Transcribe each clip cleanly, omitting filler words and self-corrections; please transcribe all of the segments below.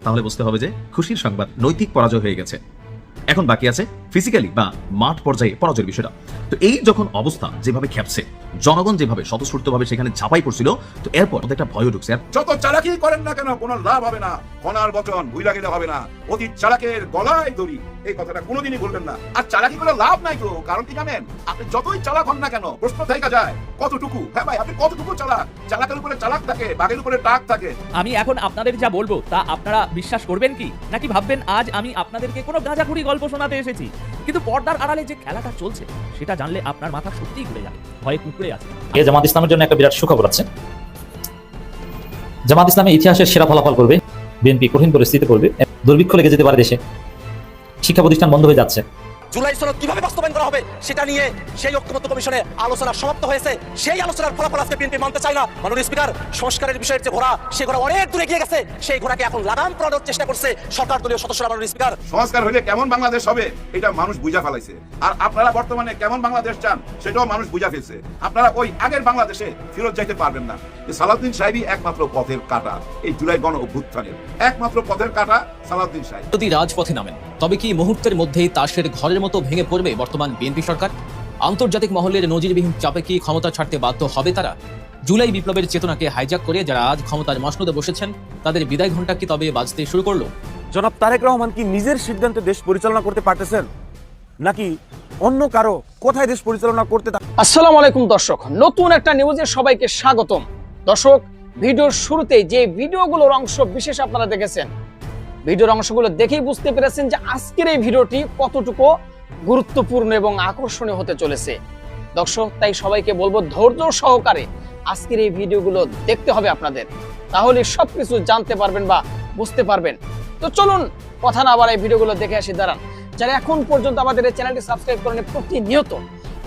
তাহলে বুঝতে হবে যে খুশির সংবাদ, নৈতিক পরাজয় হয়ে গেছে। এখন বাকি আছে ফিজিক্যালি বা মাঠ পর্যায়ে পরাজয়ের বিষয়টা। তো এই যখন অবস্থা যেভাবে খেপছে, জনগণ যেভাবে স্বতঃস্ফূর্তভাবে সেখানে ঝাঁপাই পড়ছিল, তো এরপর একটা ভয় ঢুকছে। যত চালাকি করেন না কেন কোনো লাভ হবে না, কণার বচন ভুইলা গেলে হবে না, অতীত চালাকের গলায় দড়ি, এই কথাটা কোনোদিনই বলবেন না। আর চালাকি করে লাভ নাই তো, কারণ কি জানেন, আপনি যতই চালাক হন না কেন প্রশ্ন থেকে যায় কতটুকু। হ্যাঁ ভাই, আপনি কতটুকু চালাক? চালাকের উপরে চালাক থাকে, বাঘের উপরে টাক থাকে। আমি এখন আপনাদের যা বলবো তা আপনারা বিশ্বাস করবেন কি, নাকি ভাববেন আজ আমি আপনাদেরকে কোনো গাঁজাখুরি গল্প শোনাতে এসেছি? কিন্তু পর্দার আড়ালে যে খেলাটা চলছে সেটা জানলে আপনার মাথা সত্যিই ঘুরে যাবে, ভয়ে কুঁকড়ে আছে। জামাত ইসলামের জন্য একটা বিরাট সুখবর আছে। জামাত ইসলামের ইতিহাসের সেরা ফলাফল করবে, বিএনপি কঠিন পরিস্থিতি পড়বে, দুর্ভিক্ষ লেগে যেতে পারে দেশে, শিক্ষা প্রতিষ্ঠান বন্ধ হয়ে যাচ্ছে। জুলাই সনদ কিভাবে বাস্তবায়ন করা হবে সেটা নিয়ে সেই ঐক্যমত্য কমিশনে আলোচনা সমাপ্ত হয়েছে। সেই আলোচনার ফলাফল আজকে বিএনপি মানতে চায় না। মাননীয় স্পিকার, সংস্কারের বিষয়ের যে ঘোড়া, সেই ঘোড়া অনেক দূরে গিয়ে গেছে। সেই ঘোড়াকে এখন লাগাম পরানোর চেষ্টা করছে সরকার দলীয় সদস্যরা। মাননীয় স্পিকার, সংস্কার হইলে কেমন বাংলাদেশ হবে এটা মানুষ বুঝা ফেলাইছে, আর আপনারা বর্তমানে কেমন বাংলাদেশ চান সেটাও মানুষ বুঝা ফেলছে। আপনারা ওই আগের বাংলাদেশে ফেরত যাইতে পারবেন না। সালাউদ্দিন সাহেবই একমাত্র পথের কাঁটা, এই জুলাই গণ অভ্যুত্থানের একমাত্র পথের কাঁটা সালাউদ্দিন সাহেব। যদি রাজপথে নামেন তবে কি মুহূর্তের মধ্যেই তাসের ঘরের মতো ভেঙে পড়বে বর্তমান বিএনপি সরকার? আন্তর্জাতিক মহলের নজিরবিহীন চাপে কি ক্ষমতা ছাড়তে বাধ্য হবে তারা? জুলাই বিপ্লবের চেতনাকে হাইজ্যাক করে যারা আজ ক্ষমতার মসনদে বসেছেন, তাদের বিদায় ঘণ্টা কি তবে বাজতে শুরু করলো? জনাব তারেক রহমান কি নিজের সিদ্ধান্তে দেশ পরিচালনা করতে পারতেছেন, নাকি অন্য কারো কোথায় দেশ পরিচালনা করতে? আসসালামু আলাইকুম দর্শক, নতুন একটা নিউজে সবাইকে স্বাগতম। দর্শক, ভিডিওর শুরুতেই যে ভিডিওগুলোর অংশ বিশেষ আপনারা দেখেছেন, ভিডিওর অংশগুলো দেখেই বুঝতে পেরেছেন যে আজকের এই ভিডিওটি কতটুকু গুরুত্বপূর্ণ এবং আকর্ষণীয় হতে চলেছে। দর্শক, তাই সবাইকে বলবো ধৈর্য সহকারে আজকের এই ভিডিওগুলো দেখতে হবে আপনাদের, তাহলে সবকিছু জানতে পারবেন বা বুঝতে পারবেন। তো চলুন কথা না বাড়াই ভিডিওগুলো দেখে আসি। দাঁড়ান, যারা এখন পর্যন্ত আমাদের এই চ্যানেলটি সাবস্ক্রাইব করেন, প্রতিনিয়ত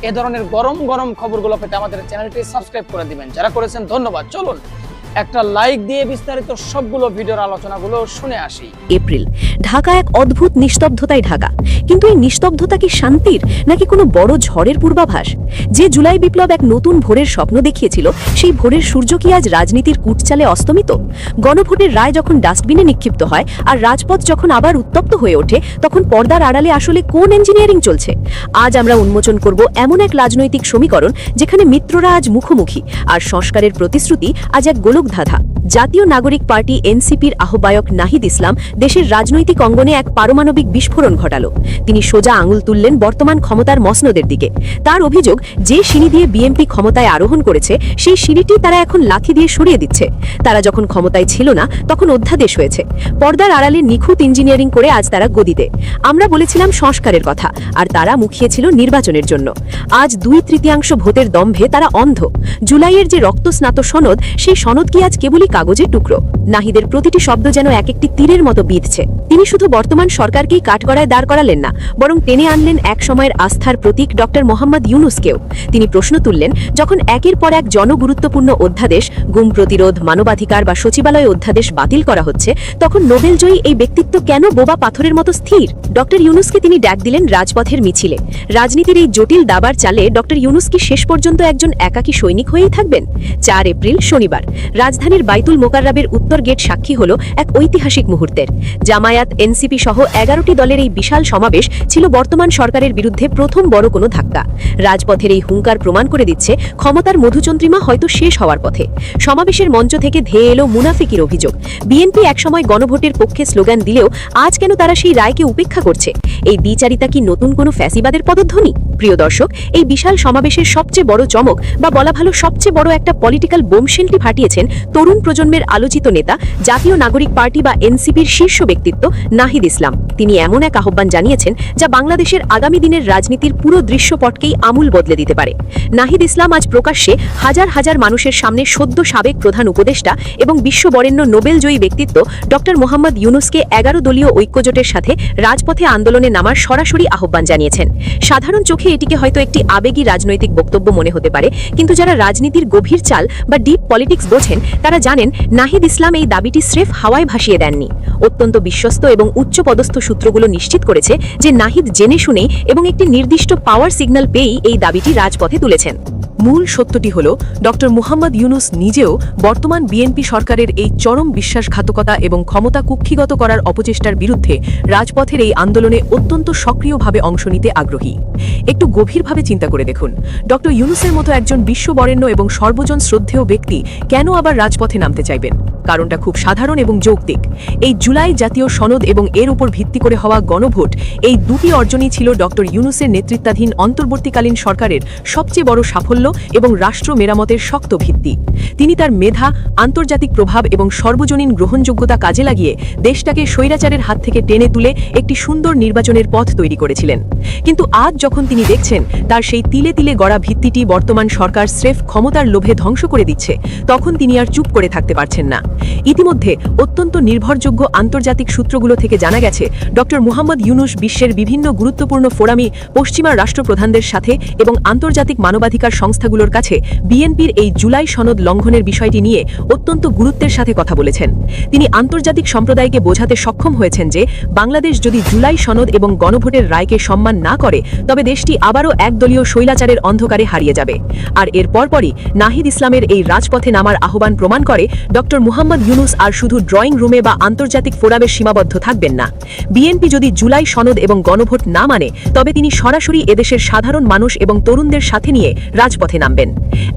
এ ধরনের গরম গরম খবরগুলো পেতে আমাদের চ্যানেলটি সাবস্ক্রাইব করে দিবেন। যারা করেছেন ধন্যবাদ। চলুন একটা লাইক দিয়ে বিস্তারিত সবগুলো ভিডিওর আলোচনাগুলো শুনে আসি। এপ্রিল, ঢাকা এক অদ্ভুত নিস্তব্ধতায় ঢাকা। কিন্তু এই নিস্তব্ধতা কি শান্তির, নাকি কোনো বড় ঝড়ের পূর্বাভাস? যে জুলাই বিপ্লব এক নতুন ভোরের স্বপ্ন দেখিয়েছিল, সেই ভোরের সূর্য কি আজ রাজনীতির কুটচালে অস্তমিত? গণভোটের রায় যখন ডাস্টবিনে নিক্ষিপ্ত হয় আর রাজপথ যখন আবার উত্তপ্ত হয়ে ওঠে, তখন পর্দার আড়ালে আসলে কোন ইঞ্জিনিয়ারিং চলছে? আজ আমরা উন্মোচন করব এমন এক রাজনৈতিক সমীকরণ যেখানে মিত্ররা আজ মুখোমুখি আর সংস্কারের প্রতিশ্রুতি আজ এক ধাঁধা। জাতীয় নাগরিক পার্টি এনসিপির আহ্বায়ক নাহিদ ইসলাম দেশের রাজনৈতিক অঙ্গনে এক পারমাণবিক বিস্ফোরণ ঘটালো। তিনি সোজা আঙুল তুললেন বর্তমান ক্ষমতার মসনদের দিকে। তার অভিযোগ, যে সিঁড়ি দিয়ে বিএনপি ক্ষমতায় আরোহণ করেছে, সেই সিঁড়িটি তারা এখন লাথি দিয়ে সরিয়ে দিচ্ছে। তারা যখন ক্ষমতায় ছিল না, তখন অধ্যাদেশ হয়েছে। পর্দার আড়ালে নিখুঁত ইঞ্জিনিয়ারিং করে আজ তারা গদিতে। আমরা বলেছিলাম সংস্কারের কথা, আর তারা মুখিয়েছিল নির্বাচনের জন্য। আজ 2/3 ভোটের দম্ভে তারা অন্ধ। জুলাইয়ের যে রক্তস্নাত সনদ, সেই সনদ কি আজ কেবলই কাগজের টুকরো? নাহিদের প্রতিটি শব্দ যেন এক একটি তীরের মতো বিঁধছে। তিনি শুধু বর্তমান সরকারকেই কাঠগড়ায় দাঁড় করালেন না, বরং টেনে আনলেন এক সময়ের আস্থার প্রতীক ডক্টর মোহাম্মদ ইউনুসকেও। তিনি প্রশ্ন তুললেন, যখন একের পর এক জনগুরুত্বপূর্ণ অধ্যাদেশ, গুম প্রতিরোধ, মানবাধিকার বা সচিবালয় অধ্যাদেশ বাতিল করা হচ্ছে, তখন নোবেলজয়ী এই ব্যক্তিত্ব কেন বোবা পাথরের মতো স্থির? ডক্টর ইউনুসকে তিনি ডাক দিলেন রাজপথের মিছিলে। রাজনীতির এই জটিল দাবার চালে ডক্টর ইউনুস কি শেষ পর্যন্ত একজন একাকী সৈনিক হয়েই থাকবেন? 4 এপ্রিল, শনিবার, রাজধানীর বাইতুল মোকাররবের উত্তর গেট সাক্ষী হল এক ঐতিহাসিক মুহূর্তের। জামায়াত, এনসিপি সহ 11টি দলের এই বিশাল সমাবেশ ছিল বর্তমান সরকারের বিরুদ্ধে প্রথম বড় কোনো ধাক্কা। রাজপথের এই হুঙ্কার প্রমাণ করে দিচ্ছে ক্ষমতার মধুচন্দ্রিমা হয়তো শেষ হওয়ার পথে। সমাবেশের মঞ্চ থেকে ধেয়ে এলো মুনাফিকির অভিযোগ। বিএনপি একসময় গণভোটের পক্ষে স্লোগান দিলেও আজ কেন তারা সেই রায়কে উপেক্ষা করছে? এই দ্বিচারিতা কি নতুন কোনো ফ্যাসিবাদের পদধ্বনি? প্রিয় দর্শক, এই বিশাল সমাবেশের সবচেয়ে বড় চমক, বা বলা ভালো সবচেয়ে বড় একটা পলিটিক্যাল বোমশেলটি ফাটিয়েছেন তরুণ প্রজন্মের আলোচিত নেতা, জাতীয় নাগরিক পার্টি বা এনসিপির শীর্ষ ব্যক্তিত্ব নাহিদ ইসলাম। তিনি এমন এক আহ্বান জানিয়েছেন যা বাংলাদেশের আগামী দিনের রাজনীতির পুরো দৃশ্যপটকেই আমূল বদলে দিতে পারে। নাহিদ ইসলাম আজ প্রকাশ্যে হাজার হাজার মানুষের সামনে সদ্য সাবেক প্রধান উপদেষ্টা এবং বিশ্ববরেণ্য নোবেলজয়ী ব্যক্তিত্ব ডক্টর মোহাম্মদ ইউনুসকে 11 দলীয় ঐক্যজোটের সাথে রাজপথে আন্দোলনে নামার সরাসরি আহ্বান জানিয়েছেন। সাধারণ চোখে এটিকে হয়তো একটি আবেগী রাজনৈতিক বক্তব্য মনে হতে পারে, কিন্তু যারা রাজনীতির গভীর চাল বা ডিপ পলিটিক্স বোঝেন, তারা জানেন নাহিদ ইসলাম এই দাবিটি স্রেফ হাওয়ায় ভাসিয়ে দেননি। অত্যন্ত বিশ্বস্ত এবং উচ্চপদস্থ সূত্রগুলো নিশ্চিত করেছে যে নাহিদ জেনে শুনেই এবং একটি নির্দিষ্ট পাওয়ার সিগন্যাল পেয়েই এই দাবিটি রাজপথে তুলেছেন। মূল সত্যটি হল ডক্টর মুহাম্মদ ইউনুস নিজেও বর্তমান বিএনপি সরকারের এই চরম বিশ্বাসঘাতকতা এবং ক্ষমতা কুক্ষিগত করার অপচেষ্টার বিরুদ্ধে রাজপথের এই আন্দোলনে অত্যন্ত সক্রিয়ভাবে অংশ নিতে আগ্রহী। একটু গভীরভাবে চিন্তা করে দেখুন, ডক্টর ইউনুসের মতো একজন বিশ্ববরেণ্য এবং সর্বজন শ্রদ্ধেয় ব্যক্তি কেন আবার রাজপথে নামতে চাইবেন? কারণটা খুব সাধারণ এবং যৌক্তিক। এই জুলাই জাতীয় সনদ এবং এর উপর ভিত্তি করে হওয়া গণভোট, এই দুটি অর্জনই ছিল ডক্টর ইউনুসের নেতৃত্বাধীন অন্তর্বর্তীকালীন সরকারের সবচেয়ে বড় সাফল্য এবং রাষ্ট্র মেরামতের শক্ত ভিত্তি। তিনি তার মেধা, আন্তর্জাতিক প্রভাব এবং সর্বজনীন গ্রহণযোগ্যতা কাজে লাগিয়ে দেশটাকে স্বৈরাচারের হাত থেকে টেনে তুলে একটি সুন্দর নির্বাচনের পথ তৈরি করেছিলেন। কিন্তু আজ যখন তিনি দেখছেন তার সেই তিলে তিলে গড়া ভিত্তিটি বর্তমান সরকার স্রেফ ক্ষমতার লোভে ধ্বংস করে দিচ্ছে, তখন তিনি আর চুপ করে থাকতে পারছেন না। ইতিমধ্যে অত্যন্ত নির্ভরযোগ্য আন্তর্জাতিক সূত্রগুলো থেকে জানা গেছে ডক্টর মুহাম্মদ ইউনুস বিশ্বের বিভিন্ন গুরুত্বপূর্ণ ফোরামে পশ্চিমা রাষ্ট্রপ্রধানদের সাথে এবং আন্তর্জাতিক মানবাধিকার সংস্থাগুলোর কাছে বিএনপির এই জুলাই সনদ লঙ্ঘনের বিষয়টি নিয়ে অত্যন্ত গুরুত্বের সাথে কথা বলেছেন। তিনি আন্তর্জাতিক সম্প্রদায়কে বোঝাতে সক্ষম হয়েছেন যে বাংলাদেশ যদি জুলাই সনদ এবং গণভোটের রায়কে সম্মান না করে তবে দেশটি আবারও একদলীয় স্বৈরাচারের অন্ধকারে হারিয়ে যাবে। আর এর পরপরই নাহিদ ইসলামের এই রাজপথে নামার আহ্বান প্রমাণ করে ডক্টর মুহাম্মদ ইউনুস আর শুধু ড্রয়িং রুমে বা আন্তর্জাতিক ফোরামে সীমাবদ্ধ থাকবেন না। বিএনপি যদি জুলাই সনদ এবং গণভোট না মানে তবে তিনি সরাসরি এদেশের সাধারণ মানুষ এবং তরুণদের সাথে নিয়ে রাজপথে নামবেন।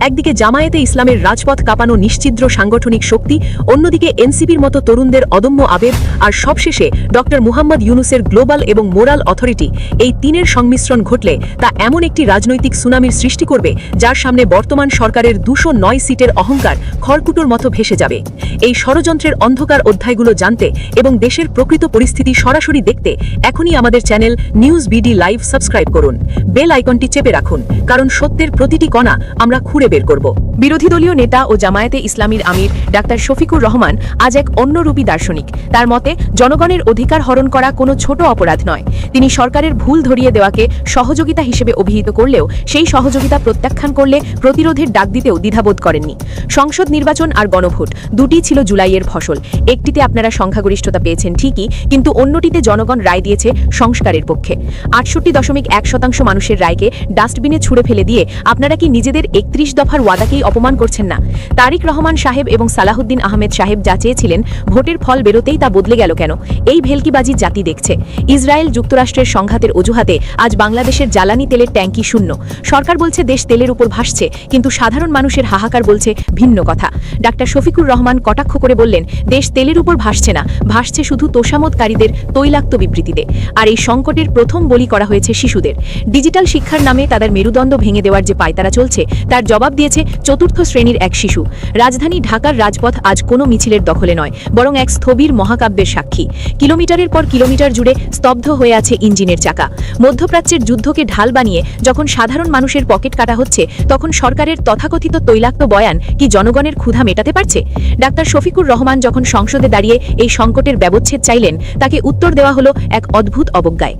একদিকে জামায়াতে ইসলামের রাজপথ কাঁপানো নিশ্চিদ্র সাংগঠনিক শক্তি, অন্যদিকে এনসিপির মতো তরুণদের অদম্য আবেগ, আর সবশেষে ডক্টর মুহাম্মদ ইউনুসের গ্লোবাল এবং মোরাল অথরিটি, এই তিনের সংমিশ্রণ ঘটলে তা এমন একটি রাজনৈতিক সুনামির সৃষ্টি করবে যার সামনে বর্তমান সরকারের 209 সিটের অহংকার খড়কুটোর মতো ভেসে যাবে। এই ষড়যন্ত্রের অন্ধকার অধ্যায়গুলো জানতে এবং দেশের প্রকৃত পরিস্থিতি সরাসরি দেখতে এখনই আমাদের channel news BD live subscribe করুন। বেল আইকনটি চেপে রাখুন, কারণ সত্যের প্রতিটি কণা আমরা খুঁড়ে বের করব। বিরোধী দলীয় নেতা ও জামায়াতে ইসলামীর আমির ডাক্তার শফিকুর রহমান আজ এক অন্যরূপী দার্শনিক। তার মতে জনগণের অধিকার হরণ করা কোনো ছোট অপরাধ নয়। তিনি সরকারের ভুল ধরিয়ে দেওয়াকে সহযোগিতা হিসেবে অভিহিত করলেও সেই সহযোগিতা প্রত্যাখ্যান করলে প্রতিরোধের ডাক দিতেও দ্বিধাবোধ করেননি। সংসদ নির্বাচন আর গণভোট দুটি ছিল জুলাইয়ের ফসল। একটিতে আপনারা সংখ্যাগরিষ্ঠতা পেয়েছেন ঠিকই, কিন্তু অন্যটিতে জনগণ রায় দিয়েছে সংস্কারের পক্ষে। 68.1% মানুষের রায়কে ডাস্টবিনে ছুঁড়ে ফেলে দিয়ে আপনারা কি নিজেদের 31 দফার ওয়াদাকেই অপমান করছেন না? তারিক রহমান সাহেব এবং সালাহুদ্দিন আহমেদ সাহেব যা চেয়েছিলেন ভোটের ফল বেরোতেই তা বদলে গেল কেন? এই ভেলকিবাজি জাতি দেখছে। ইসরায়েল যুক্তরাষ্ট্রের সংঘাতের অজুহাতে আজ বাংলাদেশের জ্বালানি তেলের ট্যাঙ্কি শূন্য। সরকার বলছে দেশ তেলের উপর ভাসছে, কিন্তু সাধারণ মানুষের হাহাকার বলছে ভিন্ন কথা। ডাক্তার শফিকুর রহমান কটাক্ষ করে বললেন, দেশ তেলের উপর ভাসছে না, ভাসছে শুধু তোষামোদকারীদের তৈলাক্ত বিবৃতিতে। আর এই সংকটের প্রথম বলি করা হয়েছে শিশুদের। ডিজিটাল শিক্ষার নামে তাদের মেরুদণ্ড ভেঙে দেওয়ার যে পায়তারা চলছে তার জবাব দিয়েছে চতুর্থ শ্রেণীর এক শিশু। রাজধানী ঢাকার রাজপথ আজ কোনো মিছিলের দখলে নয়, বরং এক স্থবির মহাকাব্যের সাক্ষী। কিলোমিটারের পর কিলোমিটার জুড়ে স্তব্ধ হয়ে আছে ইঞ্জিনের চাকা। মধ্যপ্রাচ্যের যুদ্ধকে ঢাল বানিয়ে যখন সাধারণ মানুষের পকেট কাটা হচ্ছে, তখন সরকারের তথাকথিত তৈলাক্ত বয়ান কি জনগণের ক্ষুধা মেটাতে পারছে? ডাক্তার শফিকুর রহমান যখন সংসদে দাঁড়িয়ে এই সংকটের ব্যবচ্ছেদ চাইলেন, তাকে উত্তর দেওয়া হলো এক অদ্ভুত অবজ্ঞায়।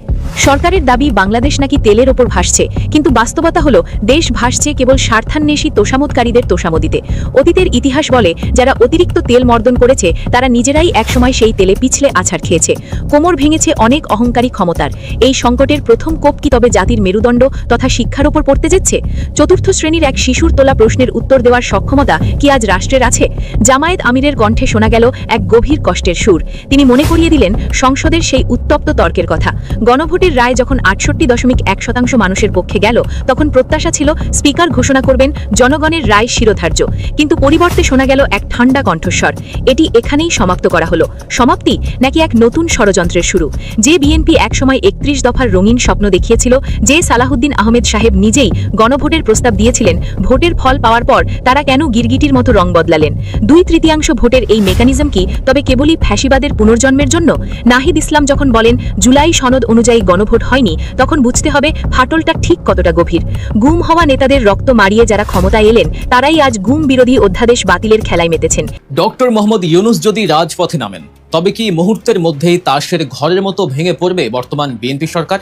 সরকারের দাবি বাংলাদেশ নাকি তেলের ওপর ভাসছে, কিন্তু বাস্তবতা হলো দেশ ভাসছে কেবল স্বার্থান্বেষী তোষামোদকারীদের তোষামোদিতে। অতীতের ইতিহাস বলে যারা অতিরিক্ত তেল মর্দন করেছে তারা নিজেরাই একসময় সেই তেলে পিছলে আছাড় খেয়েছে। কোমর ভেঙেছে অনেক অহংকারী ক্ষমতার। এই সংকটের প্রথম কোপ কি তবে জাতির মেরুদণ্ড তথা শিক্ষার ওপর পড়তে যাচ্ছে? চতুর্থ শ্রেণীর এক শিশুর তোলা প্রশ্নের উত্তর দেওয়ার সক্ষমতা কি আজ রাষ্ট্রের আছে? জামায়াত আমিরের কণ্ঠে শোনা গেল এক গভীর কষ্টের সুর। তিনি মনে করিয়ে দিলেন সংসদের সেই উত্তপ্ত তর্কের কথা। গণভোটের রায় যখন 68.1% মানুষের পক্ষে গেল, তখন প্রত্যাশা ছিল স্পিকার ঘোষণা করবেন জনগণের রায় শিরোধার্য। কিন্তু পরিবর্তে শোনা গেল এক ঠান্ডা কণ্ঠস্বর। এটি এখানেই সমাপ্ত করা হলো। সমাপ্তি নাকি এক নতুন ষড়যন্ত্রের শুরু? যে বিএনপি একসময় 31 দফার রঙিন স্বপ্ন দেখিয়েছিল, যে সালাহুদ্দিন আহমেদ সাহেব নিজেই গণভোটের প্রস্তাব দিয়েছিলেন, ভোটের ফল পাওয়ার পর তারা কেন গিরগিটির মতো রং বদলালেন? 2/3 ভোটের এই মেকানিজম কি তবে কেবলই ফ্যাসিবাদের পুনর্জন্মের জন্য? নাহিদ ইসলাম যখন বলেন জুলাই সনদ অনুযায়ী গণভোট হয়নি, তখন বুঝতে হবে ফাটলটা ঠিক কতটা গভীর। গুম হওয়া নেতাদের রক্ত মারিয়ে যারা ক্ষমতায় এলেন, তারাই আজ গুম বিরোধী অধ্যাদেশ বাতিলের খেলায় মেতেছেন। ডক্টর মোহাম্মদ ইউনুস যদি রাজপথে নামেন, তবে কি মুহূর্তের মধ্যেই তাসের ঘরের মতো ভেঙে পড়বে বর্তমান বিএনপি সরকার?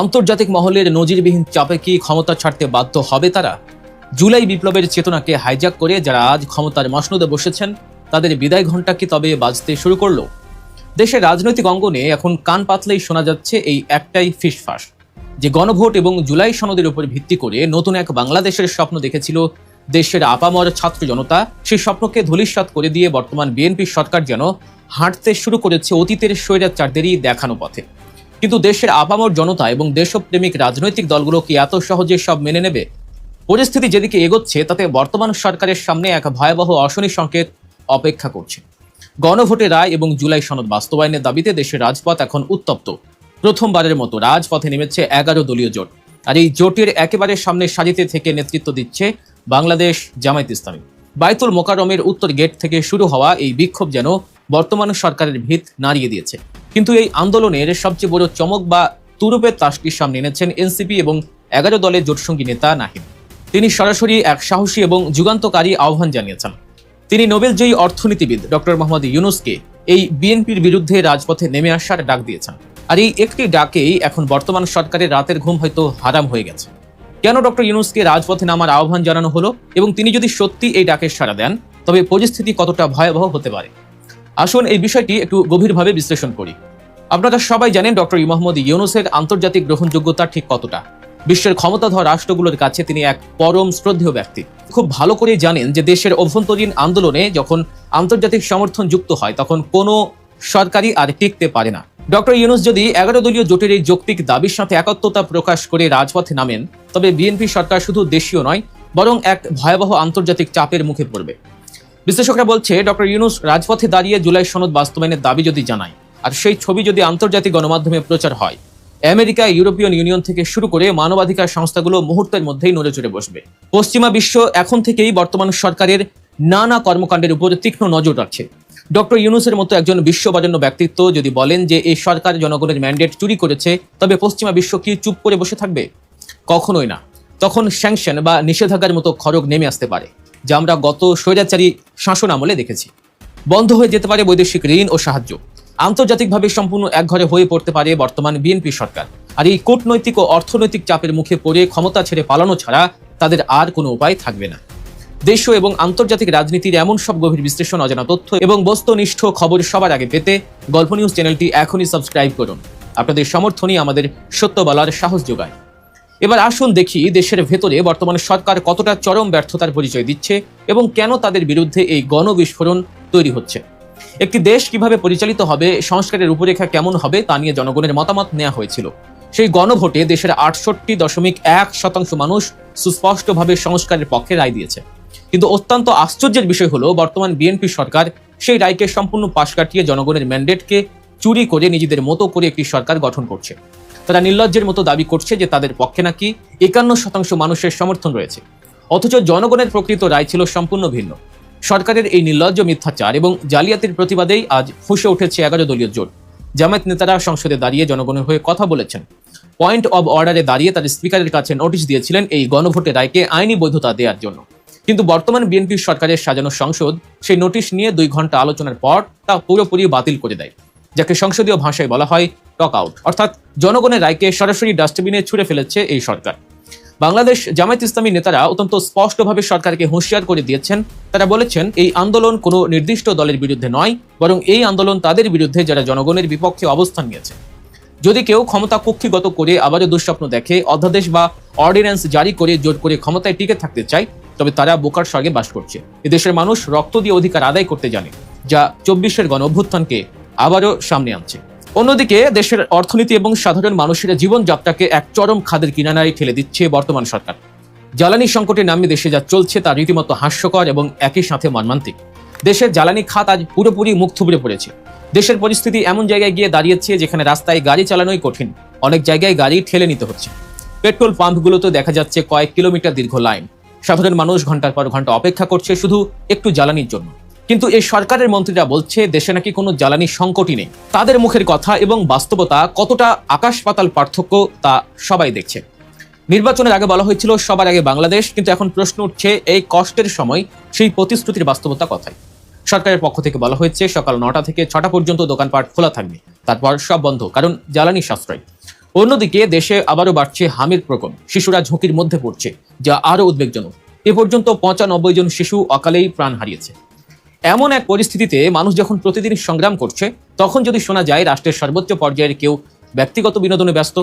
আন্তর্জাতিক মহলের নজিরবিহীন চাপে কি ক্ষমতা ছাড়তে বাধ্য হবে তারা? জুলাই বিপ্লবের চেতনাকে হাইজ্যাক করে যারা আজ ক্ষমতার মসনদে বসেছেন, তাদের বিদায় ঘণ্টা কি তবে বাজতে শুরু করলো? দেশের রাজনৈতিক অঙ্গনে এখন কান পাতলেই শোনা যাচ্ছে এই একটাই ফিসফাস, যে গণভোট এবং জুলাই সনদের উপর ভিত্তি করে নতুন এক বাংলাদেশের স্বপ্ন দেখেছিল দেশের আপামর ছাত্র জনতা, সেই স্বপ্নকে ধূলিসাৎ করে দিয়ে বর্তমান বিএনপি সরকার যেন হাঁটতে শুরু করেছে অতীতের স্বৈরাচারদেরই দেখানো পথে। কিন্তু দেশের আপামর জনতা এবং দেশপ্রেমিক রাজনৈতিক দলগুলো কি এত সহজে সব মেনে নেবে? পরিস্থিতি যেদিকে এগোচ্ছে তাতে বর্তমান সরকারের সামনে এক ভয়াবহ অশনি সংকেত অপেক্ষা করছে। গণভোটের রায় এবং জুলাই সনদ বাস্তবায়নের দাবিতে দেশের রাজপথ এখন উত্তপ্ত। প্রথমবারের মতো রাজপথে নেমেছে 11 দলীয় জোট, আর এই জোটের একেবারে সামনে সারিতে থেকে নেতৃত্ব দিচ্ছে বাংলাদেশ জামায়াত ইসলামী। বাইতুল মোকাররমের উত্তর গেট থেকে শুরু হওয়া এই বিক্ষোভ যেন বর্তমান সরকারের ভিত নাড়িয়ে দিয়েছে। কিন্তু এই আন্দোলনের সবচেয়ে বড় চমক বা তুরুপের তাসটির সামনে এনেছেন এনসিপি এবং 11 দলের জোটসঙ্গী নেতা নাহিদ। তিনি সরাসরি এক সাহসী এবং যুগান্তকারী আহ্বান জানিয়েছেন। তিনি নোবেলজয়ী অর্থনীতিবিদ ডক্টর মোহাম্মদ ইউনূসকে এই বিএনপির বিরুদ্ধে রাজপথে নেমে আসার ডাক দিয়েছেন। আর এই একটি ডাকেই এখন বর্তমান সরকারের রাতের ঘুম হয়তো হারাম হয়ে গেছে। কেন ডক্টর ইউনূসকে রাজপথে নামার আহ্বান জানানো হলো এবং তিনি যদি সত্যি এই ডাকের সাড়া দেন তবে পরিস্থিতি কতটা ভয়াবহ হতে পারে? আসুন এই বিষয়টি একটু গভীরভাবে বিশ্লেষণ করি। আপনারা সবাই জানেন ডক্টর মোহাম্মদ ইউনূসের আন্তর্জাতিক গ্রহণযোগ্যতা ঠিক কতটা। বিশ্বের ক্ষমতাধর রাষ্ট্রগুলোর কাছে তিনি এক পরম শ্রদ্ধেয় ব্যক্তি। খুব ভালো করে জানেন যে দেশের অভ্যন্তরীণ আন্দোলনে যখন আন্তর্জাতিক সমর্থন যুক্ত হয় তখন কোনো সরকারই আর টিকতে পারে না। ডক্টর ইউনূস যদি 11 দলীয় জোটের এই যৌক্তিক দাবির সাথে একাত্মতা প্রকাশ করে রাজপথে নামেন তবে বিএনপি সরকার শুধু দেশীয় নয় বরং এক ভয়াবহ আন্তর্জাতিক চাপের মুখে পড়বে। বিশ্লেষকরা বলছে ডক্টর ইউনূস রাজপথে দাঁড়িয়ে জুলাই সনদ বাস্তবায়নের দাবি যদি জানায় আর সেই ছবি যদি আন্তর্জাতিক গণমাধ্যমে প্রচার হয়, আমেরিকা, ইউরোপিয়ান ইউনিয়ন থেকে শুরু করে মানবাধিকার সংস্থাগুলো মুহূর্তের মধ্যেই নড়ে চড়ে বসবে। পশ্চিমা বিশ্ব এখন থেকেই বর্তমান সরকারের নানা কর্মকাণ্ডের উপর তীক্ষ্ণ নজর রাখছে। ডক্টর ইউনূসের মতো একজন বিশ্ববরেণ্য ব্যক্তিত্ব যদি বলেন যে এই সরকার জনগণের ম্যান্ডেট চুরি করেছে তবে পশ্চিমা বিশ্ব কি চুপ করে বসে থাকবে? কখনোই না। তখন স্যাংশন বা নিষেধাজ্ঞার মতো খড়গ নেমে আসতে পারে, যা আমরা গত স্বৈরাচারী শাসন আমলে দেখেছি। বন্ধ হয়ে যেতে পারে বৈদেশিক ঋণ ও সাহায্য। আন্তর্জাতিকভাবে সম্পূর্ণ একঘরে হয়ে পড়তে পারে বর্তমান বিএনপি সরকার। আর এই কূটনৈতিক ও অর্থনৈতিক চাপের মুখে পড়ে ক্ষমতা ছেড়ে পালানো ছাড়া তাদের আর কোনো উপায় থাকবে না। দেশীয় এবং আন্তর্জাতিক রাজনীতির এমন সব গভীর বিশ্লেষণ, অজানা তথ্য এবং বস্তুনিষ্ঠ খবর সবার আগে পেতে গল্প নিউজ চ্যানেলটি এখনই সাবস্ক্রাইব করুন। আপনাদের সমর্থনই আমাদের সত্য বলার সাহস যোগায়। এবার আসুন দেখি দেশের ভেতরে বর্তমান সরকার কতটা চরম ব্যর্থতার পরিচয় দিচ্ছে এবং কেন তাদের বিরুদ্ধে এই গণবিস্ফোরণ তৈরি হচ্ছে। একটি দেশ কিভাবে পরিচালিত হবে, সংস্কারের রূপরেখা কেমন হবে তা নিয়ে জনগণের মতামত নেওয়া হয়েছিল। সেই গণভোটে দেশের 68.1% মানুষ সুস্পষ্টভাবে সংস্কারের পক্ষে রায় দিয়েছে। কিন্তু অত্যন্ত আশ্চর্যের বিষয় হলো বর্তমান বিএনপি সরকার সেই রায়কে সম্পূর্ণ পাশ কাটিয়ে জনগণের ম্যান্ডেটকে চুরি করে নিজেদের মতো করে একটি সরকার গঠন করছে। তারা নির্লজ্জের মতো দাবি করছে যে তাদের পক্ষে নাকি 51% মানুষের সমর্থন রয়েছে, অথচ জনগণের প্রকৃত রায় ছিল সম্পূর্ণ ভিন্ন। সরকারের এই নির্লজ্জ মিথ্যাচার এবং জালিয়াতির প্রতিবাদেই আজ ফুঁসে উঠেছে 11 দলীয় জোট। জামায়াত নেতারা সংসদে দাঁড়িয়ে জনগণের হয়ে কথা বলেছেন। পয়েন্ট অব অর্ডারে দাঁড়িয়ে তার স্পিকারের কাছে নোটিশ দিয়েছিলেন এই গণভোটের রায়কে আইনি বৈধতা দেওয়ার জন্য। কিন্তু বর্তমান বিএনপি সরকারের সাজানো সংসদ সেই নোটিশ নিয়ে 2 ঘন্টা আলোচনার পর তা পুরোপুরি বাতিল করে দেয়, যাকে সংসদীয় ভাষায় বলা হয় টক আউট। অর্থাৎ জনগণের রায়কে সরাসরি ডাস্টবিনে ছুঁড়ে ফেলেছে এই সরকার। বাংলাদেশ জামায়াত ইসলামী নেতারা অত্যন্ত স্পষ্টভাবে সরকারকে হুঁশিয়ার করে দিয়েছেন। তারা বলেছেন এই আন্দোলন কোনো নির্দিষ্ট দলের বিরুদ্ধে নয়, বরং এই আন্দোলন তাদের বিরুদ্ধে যারা জনগণের বিপক্ষে অবস্থান নিয়েছে। যদি কেউ ক্ষমতা কুক্ষিগত করে আবারও দুঃস্বপ্ন দেখে, অধ্যাদেশ বা অর্ডিন্যান্স জারি করে জোর করে ক্ষমতায় টিকে থাকতে চায়, তবে তারা বোকার স্বর্গে বাস করছে। এদেশের মানুষ রক্ত দিয়ে অধিকার আদায় করতে জানে, যা 24-এর গণ অভ্যুত্থানকে আবারও সামনে আনছে। অন্যদিকে দেশের অর্থনীতি এবং সাধারণ মানুষের জীবনযাত্রাকে এক চরম খাদের কিনারায় ঠেলে দিচ্ছে বর্তমান সরকার। জ্বালানি সংকটের নামে দেশে যা চলছে তা রীতিমতো হাস্যকর এবং একই সাথে মর্মান্তিক। দেশের জ্বালানি খাত আজ পুরোপুরি মুখ থুবড়ে পড়েছে। দেশের পরিস্থিতি এমন জায়গায় গিয়ে দাঁড়িয়েছে যেখানে রাস্তায় গাড়ি চালানোই কঠিন, অনেক জায়গায় গাড়ি ঠেলে নিতে হচ্ছে। পেট্রোল পাম্পগুলোতে দেখা যাচ্ছে কয়েক কিলোমিটার দীর্ঘ লাইন। সাধারণ মানুষ ঘন্টার পর ঘন্টা অপেক্ষা করছে শুধু একটু জ্বালানির জন্য। কিন্তু এই সরকারের মন্ত্রীরা বলছে দেশে নাকি কোনো জ্বালানি সংকটই নেই। তাদের মুখের কথা এবং বাস্তবতা কতটা আকাশ পাতাল পার্থক্য তা সবাই দেখছে। নির্বাচনের আগে বলা হয়েছিল সবার আগে বাংলাদেশ, কিন্তু এখন প্রশ্ন উঠছে এই কষ্টের সময় সেই প্রতিশ্রুতির বাস্তবতা কথায়। সরকারের পক্ষ থেকে বলা হয়েছে সকাল 9টা থেকে 6টা পর্যন্ত দোকানপাট খোলা থাকবে, তারপর সব বন্ধ, কারণ জ্বালানি সাশ্রয়। অন্যদিকে দেশে আবারও বাড়ছে হামির প্রকোপ, শিশুরা ঝুঁকির মধ্যে পড়ছে, যা আরও উদ্বেগজনক। এ পর্যন্ত 95 জন শিশু অকালেই প্রাণ হারিয়েছে। এমন এক পরিস্থিতিতে মানুষ যখন প্রতিদিন সংগ্রাম করছে, তখন যদি শোনা যায় রাষ্ট্রের সর্বোচ্চ পর্যায়ের কেউ ব্যক্তিগত বিনোদনে ব্যস্ত,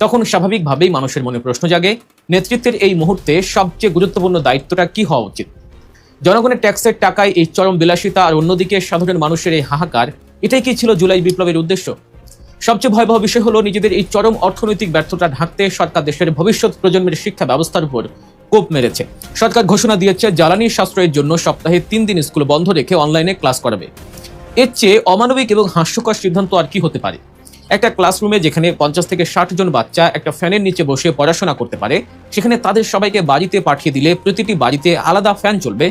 তখন স্বাভাবিকভাবেই মানুষের মনে প্রশ্ন জাগে, নেতৃত্বের এই মুহূর্তে সবচেয়ে গুরুত্বপূর্ণ দায়িত্বটা কি হওয়া উচিত? জনগণের ট্যাক্সের টাকায় এই চরম বিলাসিতা আর অন্যদিকে সাধারণ মানুষের এই হাহাকার, এটাই কি ছিল জুলাই বিপ্লবের উদ্দেশ্য? সবচেয়ে ভয়াবহ বিষয় হলো, নিজেদের এই চরম অর্থনৈতিক ব্যর্থতা ঢাকতে সরকার দেশের ভবিষ্যৎ প্রজন্মের শিক্ষা ব্যবস্থার উপর কোপ মেরেছে। সরকার ঘোষণা দিয়েছে জ্বালানি সাশ্রয়ের জন্য সপ্তাহে 3 দিন স্কুল বন্ধ রেখে অনলাইনে ক্লাস করাবে। এর চেয়ে অমানবিক এবং হাস্যকর সিদ্ধান্ত আর কি হতে পারে? একটা ক্লাসরুমে যেখানে 50 থেকে 60 জন বাচ্চা একটা ফ্যানের নিচে বসে পড়াশোনা করতে পারে, সেখানে তাদের সবাইকে বাড়িতে পাঠিয়ে দিলে প্রতিটি বাড়িতে আলাদা ফ্যান চলবে,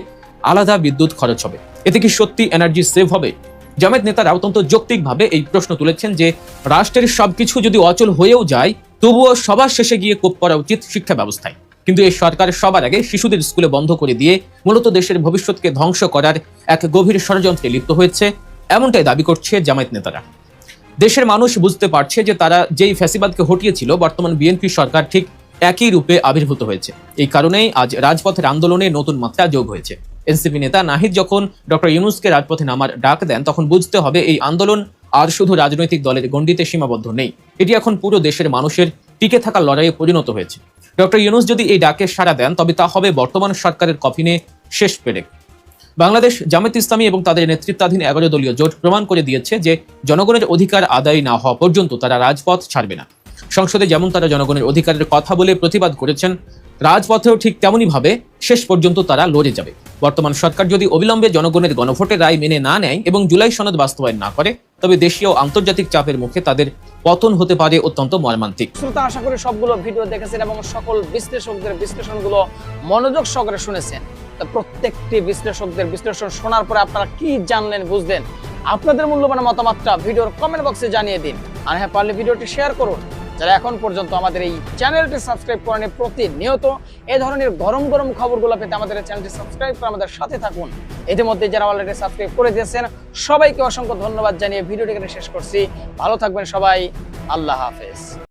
আলাদা বিদ্যুৎ খরচ হবে। এতে কি সত্যি এনার্জি সেভ হবে? জামায়াত নেতারা অত্যন্ত যৌক্তিকভাবে এই প্রশ্ন তুলেছেন যে রাষ্ট্রের সবকিছু যদি অচল হয়েও যায়, তবুও সবার শেষে গিয়ে কোপ করা উচিত শিক্ষা ব্যবস্থায়। কিন্তু এই সরকার সবার আগে শিশুদের স্কুলে বন্ধ করে দিয়ে মূলত দেশের ভবিষ্যৎকে ধ্বংস করার এক গভীর ষড়যন্ত্রে লিপ্ত হয়েছে, এমনটাই দাবি করছে জামায়াত নেতারা। দেশের মানুষ বুঝতে পারছে যে তারা যেই ফ্যাসিবাদকে হটিয়েছিল, বর্তমান বিএনপি সরকার ঠিক একই রূপে আবির্ভূত হয়েছে। এই কারণেই আজ রাজপথের আন্দোলনে নতুন মাত্রা যোগ হয়েছে। এনসিপি নেতা নাহিদ যখন ডক্টর ইউনূসকে রাজপথে নামার ডাক দেন, তখন বুঝতে হবে এই আন্দোলন আর শুধু রাজনৈতিক দলের গণ্ডিতে সীমাবদ্ধ নেই, এটি এখন পুরো দেশের মানুষের টিকে থাকার লড়াইয়ে পরিণত হয়েছে। ডক্টর ইউনূস যদি এই ডাকে সাড়া দেন, তবে তা হবে বর্তমান সরকারের কফিনে শেষ পেরেক। বাংলাদেশ জামায়াত ইসলামী এবং তাদের নেতৃত্বাধীন 11 দলীয় জোট প্রমাণ করে দিয়েছে যে জনগণের অধিকার আদায় না হওয়া পর্যন্ত তারা রাজপথ ছাড়বে না। সংসদে যেমন তারা জনগণের অধিকারের কথা বলে প্রতিবাদ করেছেন, রাজপথেও ঠিক তেমনই ভাবে শেষ পর্যন্ত তারা লড়ে যাবে। বর্তমান সরকার যদি অবিলম্বে জনগণের গণভোটের রায় মেনে না নেয় এবং জুলাই সনদ বাস্তবায়ন না করে, তবে দেশীয় আন্তর্জাতিক চাপের মুখে তাদের পতন হতে পারে অত্যন্ত মর্মান্তিক। শ্রোতা, আশা করি সবগুলো ভিডিও দেখেছেন এবং সকল বিশ্লেষকদের বিশ্লেষণগুলো মনোযোগ সহকারে শুনেছেন। তো প্রত্যেকটি বিশ্লেষকদের বিশ্লেষণ শোনার পরে আপনারা কি জানলেন, বুঝলেন? আপনাদের মূল্যবান মতামতটা ভিডিওর কমেন্ট বক্সে জানিয়ে দিন। আর হ্যাঁ, পারলে ভিডিওটি শেয়ার করুন। যারা এখন পর্যন্ত আমাদের এই চ্যানেলটি সাবস্ক্রাইব করেনি, প্রতিনিয়ত এই ধরনের গরম গরম খবরগুলো পেতে আমাদের চ্যানেলটি সাবস্ক্রাইব করে আমাদের সাথে থাকুন। ইতিমধ্যে যারা অলরেডি সাবস্ক্রাইব করে দিয়েছেন, সবাইকে অসংখ্য ধন্যবাদ জানিয়ে ভিডিওটি এখানে শেষ করছি। ভালো থাকবেন সবাই, আল্লাহ হাফেজ।